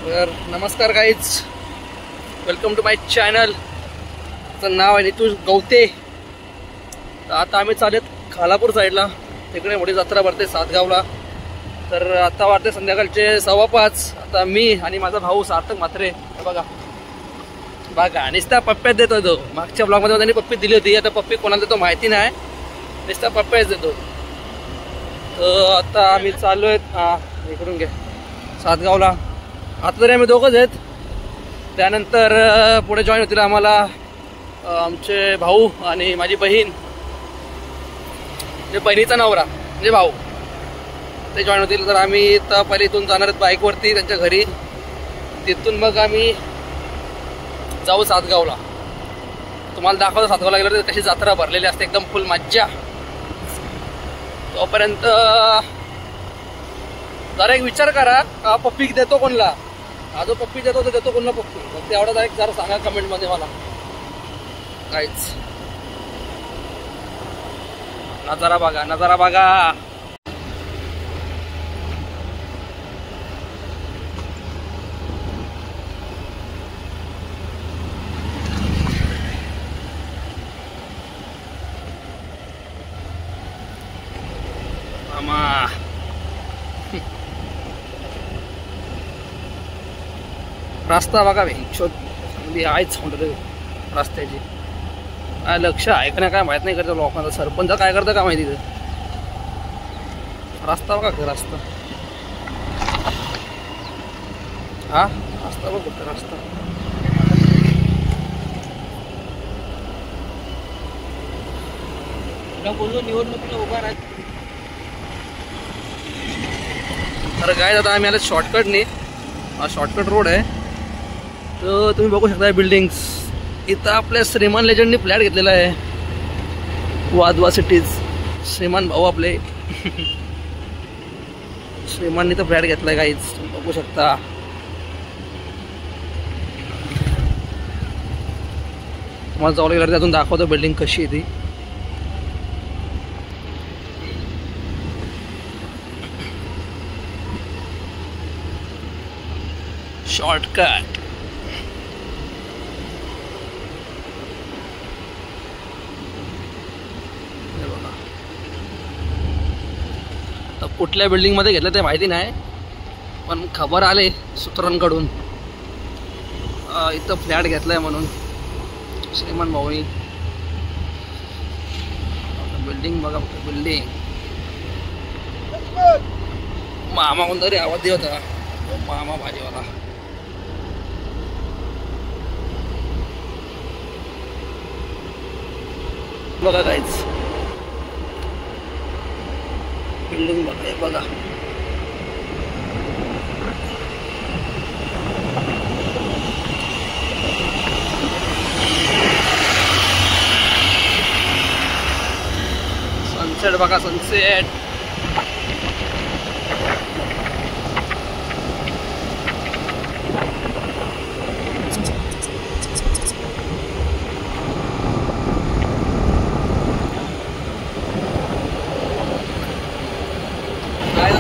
तर नमस्कार guys, welcome to my channel. त्याचं नाव आहे नितू गवते. तर आता आम्ही चालेत खालापूर साईडला. तिकडे मोठी जत्रा भरते सातगावला. तर आता वाटते संध्याकाळचे 5:15. आता मी आणि माझा भाऊ सार्थक म्हात्रे बघा बघा नुसता पप्प्यात देतो. तो मागच्या ब्लॉगमध्ये त्यांनी पप्पी दिली होती. आता पप्पी कोणाला देतो माहिती नाही, नुसता पप्प्याच देतो. तर आता आम्ही चालू आहेत इकडून घे सातगावला. आता तरी आम्ही दोघंच आहेत. त्यानंतर पुढे जॉईन होतील आम्हाला आमचे भाऊ आणि माझी बहीण, म्हणजे बहिणीचा नवरा म्हणजे भाऊ, ते जॉईन होतील. तर आम्ही तर पहिले इथून जाणार आहेत बाईकवरती त्यांच्या घरी. तिथून मग आम्ही जाऊ सातगावला. तुम्हाला दाखवतो सातगावला गेलं तर कशी जत्रा भरलेली असते, एकदम फुल मज्जा. तोपर्यंत जरा एक विचार करा, पप्पी देतो कोणला. हा जो पप्पी देतो तो देतो कोणला पप्पी, फक्त एवढा एक जरा सांगा कमेंटमध्ये मला. काहीच नजारा बघा, नजारा बघा. मामा रस्ता बघा चांगली आहेच म्हणतो रस्त्याची. काय लक्ष आहे का नाही काय माहित नाही करतो लोकांचा. सरपंच काय करतं का माहिती. रस्ता बघा रस्ता. हा रस्ता बघ कुठं रस्ता. बोललो निवडणुकीला उभा राहत. तर काय आता आम्ही आलो शॉर्टकटने. हा शॉर्टकट रोड आहे. तर तुम्ही बघू शकता बिल्डिंग्स. इथं आपल्या श्रीमान लेजंडनी फ्लॅट घेतलेला आहे, वाधवा सिटीज. श्रीमान भाऊ आपले श्रीमाननी तर फ्लॅट घेतलाय काहीच, तुम्ही बघू शकता. तुम्हाला जवळ गेल्यावर अजून दाखवतो बिल्डिंग कशी आहे ती. शॉर्टकट कुठल्या बिल्डिंग मध्ये घेतलं ते माहिती नाही, पण खबर आले सूत्रांकडून इथं फ्लॅट घेतलाय म्हणून श्रीमान भाऊनी. बिल्डिंग बघा बिल्डिंग. मामा कोणतरी आवाज देत होता, मामा भाजीवाला. बघा काहीच बिल्डिंग बघा बघा. सनसेट बघा सनसेट.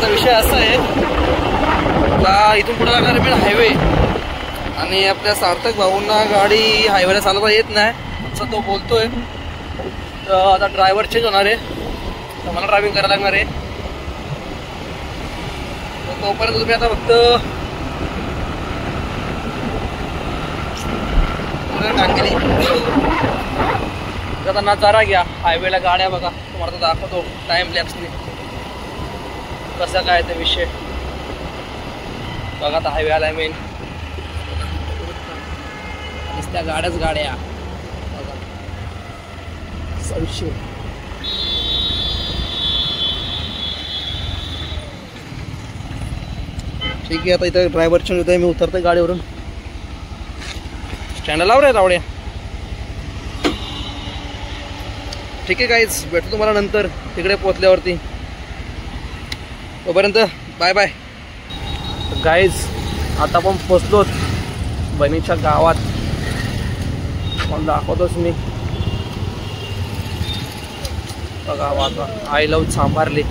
विषय असा आहे का इथून पुढे लागणार आहे हायवे, आणि आपल्या सार्थक भाऊंना गाडी हायवेला चालवता येत नाही असं तो बोलतोय. तर आता ड्रायव्हर चेंज होणार आहे, तर मला ड्रायव्हिंग करायला लागणार आहे. तर तोपर्यंत तुम्ही आता फक्त टाकली आता नजारा घ्या हायवेला. गाड्या बघा तुम्हाला दाखवतो टाइम लॅप्सने कसा काय ते विषय बघा. आता हायवे आलाय मेन, आणि त्या गाड्याच गाड्या बघा. 100 ठीक आहे. आता इथं ड्रायव्हर चेंज होत आहे, मी उतरतोय गाडीवरून. स्टँडला लाव रे रावड्या. ठीक आहे गाईज, भेटतो तुम्हाला नंतर तिकडे पोहोचल्यावरती. तोपर्यंत बाय बाय. गाईज आता आपण पोचलोत बहिणीच्या गावात. पण दाखवतोच मी बघा वागा. आय लव्ह सांभारली.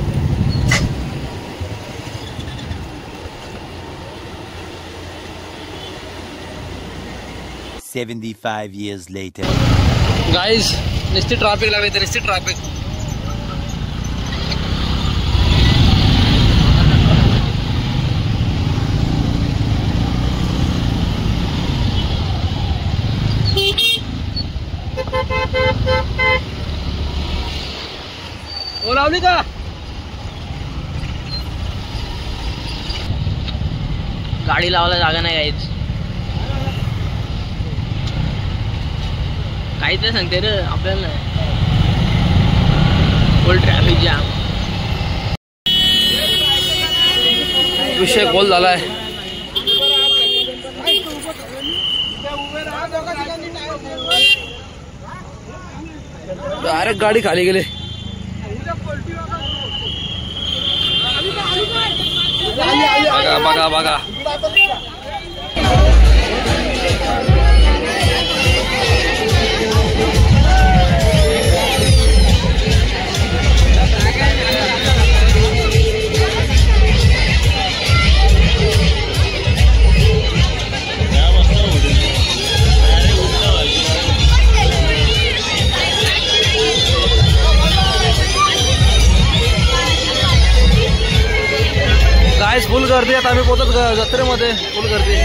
75 years later. गाइस निश्चित ट्रॅफिक लागले, निश्चित ट्रॅफिक. ओ लावली का? गाडी लावायला जागा नाही काहीच. काहीच नाही सांगते रे आपल्याला. फुल ट्रॅफिक जाम. विषय गोल झालाय. डायरेक्ट गाडी खाली गेली. बघा बघा बघा. गाइस फुल गर्दी. आता आम्ही पोहोचत जत्रेमध्ये. फुल गर्दी.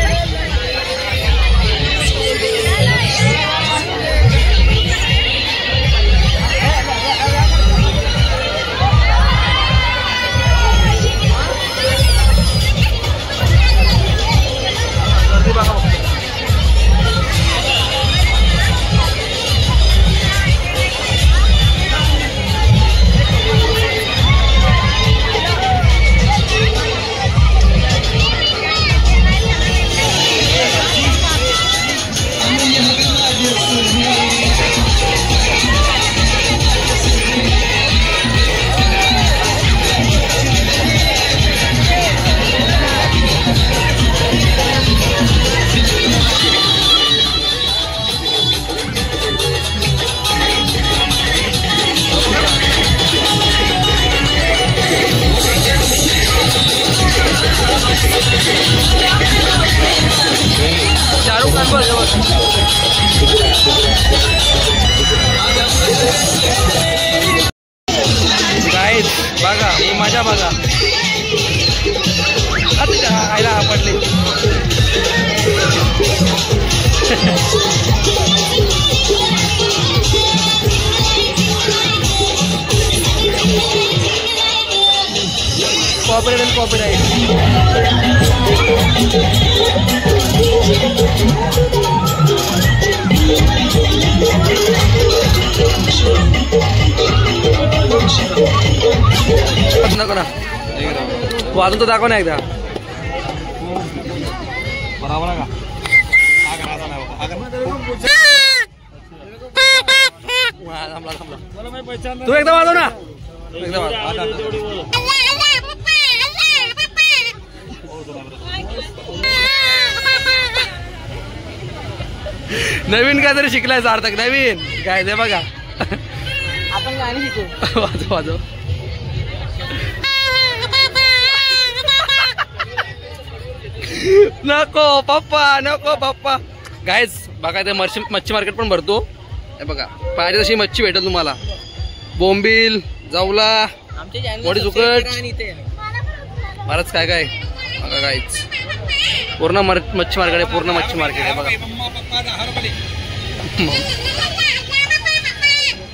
शाहरुख खान पर गाइस बघा ही मजा बघा. अच्छा आयला आपटले. कॉपीराइट आणि कॉपीराइट. नको ना वाजून तर दाखव ना एकदा. बरोबर का? तू एकदा वाजव ना. एकदा नवीन काय तरी शिकलाय सार्थक. नवीन काय ते बघा. आपण गाणी शिकू. वाजव वाजव. नको पप्पा नको पप्पा. गाइस बघा ते मच्छी मार्केट पण भरतो. हे बघा पाहिजे तशी मच्छी भेटेल तुम्हाला. बोंबील, जवला, मोठी सुकट, बरंच काय काय. बघा गाइस पूर्ण मच्छी मार्केट आहे. पूर्ण मच्छी मार्केट आहे बघा.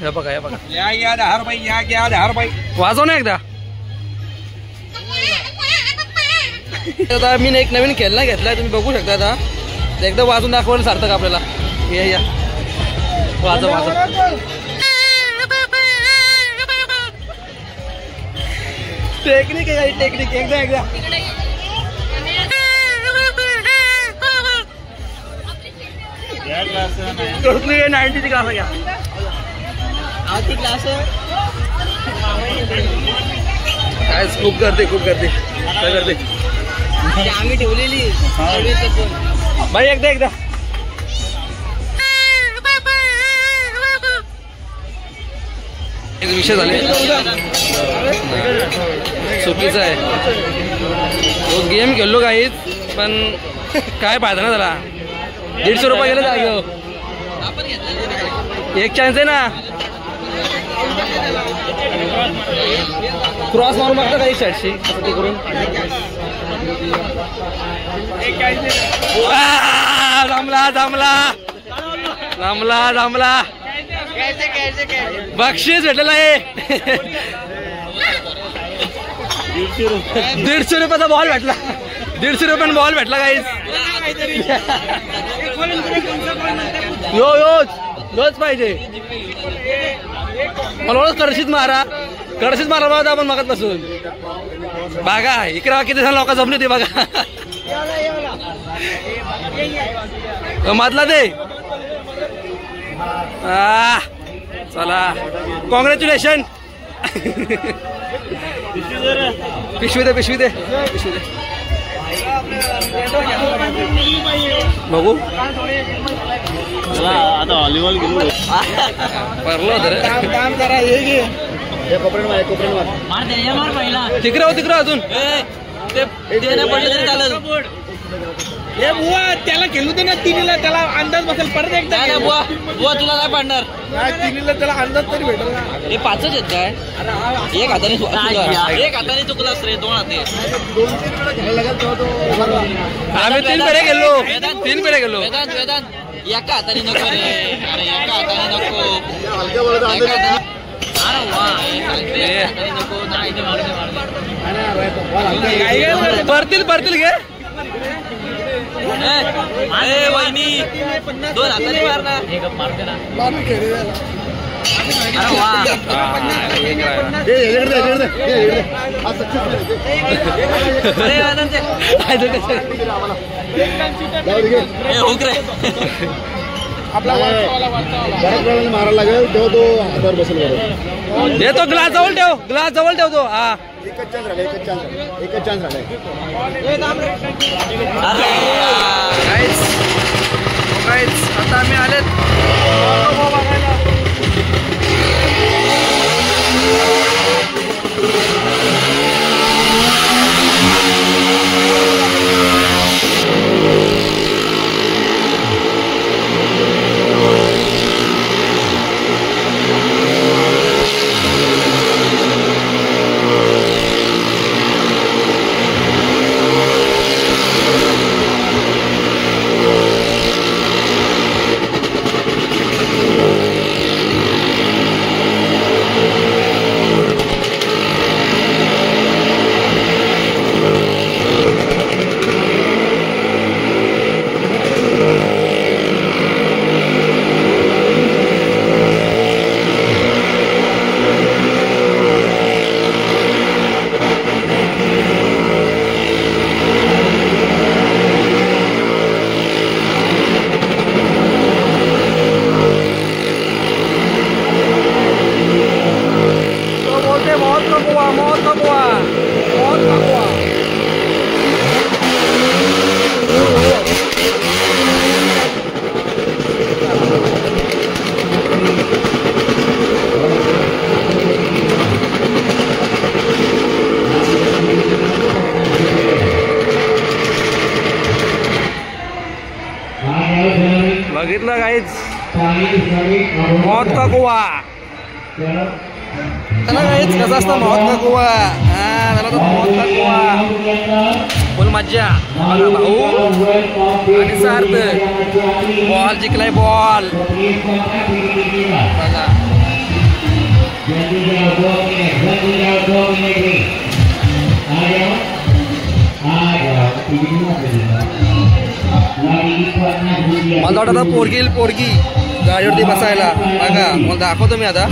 हे बघा हे बघा. वाजव ना एकदा. आता मी एक नवीन खेळणं घेतलाय तुम्ही बघू शकता. आता एकदा वाजून दाखवलं सार्थक आपल्याला. या वाजव वाजव. टेक्निक आहे टेक्निक. एकदा एकदा कसली 90ची क्लास घ्या. क्लास काय खूप करते खूप करते काय करते. आम्ही ठेवलेली भाई. एकदा एकदा एक विषय झाले चुकीचा आहे. तो गेम खेळलो काहीच पण काय फायदा ना त्याला. 150 रुपये गेले जागे. एक चान्स आहे ना. क्रॉस मारून बघता काही साईडशी करून. जमला जमला जमला जमला. बक्षीस भेटलेलं आहे. 150 रुपयाचा बॉल भेटला. 150 रुपयाने बॉल भेटला काहीच. योच पाहिजे. मला ओळख कडशीत मारा बघा आपण मगत बसून. बघा इकडे किती जण लोक जमली होती बघा. मधला ते चला कॉंग्रॅच्युलेशन. पिशवी दे बघू. आता व्हॉलीबॉल गेलो भरलो तर काम करा. हे तिकडे अजून हे बुवा त्याला खेळू दे ना. तिनीला त्याला अंदाज बसेल. परत एकदा बुवा तुला काय पाडणार. तिनीला त्याला अंदाज तरी भेटेल ना. हे 5च आहेत काय. एक हाताने चुकलास रे. 2 हाते. आम्ही 3 पेढे गेलो. 3 पेढे गेलो. वेदांत एका हाताने नको रे. अरे एका हाताने नको. परतील घे. वहिनी 2 हाताने मारणार. मारायला लागेल तेव्हा तो हातावर बसेल. तो ग्लास जवळ ठेव तो. हा एकच चान्स झालाय. आता आम्ही आलेत. बघितलं काहीच. मौत का कुवा. त्याला काहीच कसा असता मौत का कुवा. त्याला तो मौत का कुवा. फुल मज्जा. भाऊ आणि सार्थ बॉल जिंकलाय. बॉल बघा. मला वाटत पोरगी गाडीवरती बसायला. बघा मला दाखवतो मी आता.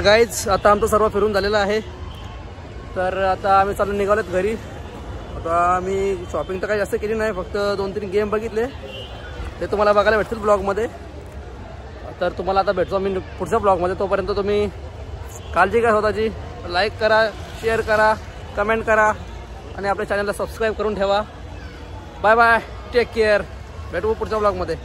गाईज आता आमचं सर्व फिरून झालेलं आहे. तर आता आम्ही चालून निघालोत घरी. आता आम्ही शॉपिंग तर काही जास्त केली नाही, फक्त 2-3 गेम बघितले, ते तुम्हाला बघायला भेटतील ब्लॉगमध्ये. तर तुम्हाला आता भेटतो मी पुढच्या ब्लॉगमध्ये. तोपर्यंत तुम्ही काळजी घ्या स्वतःची. लाईक करा, शेअर करा, कमेंट करा आणि आपल्या चॅनलला सबस्क्राईब करून ठेवा. Bye bye, take care. भेटू पुढच्या ब्लॉगमध्ये.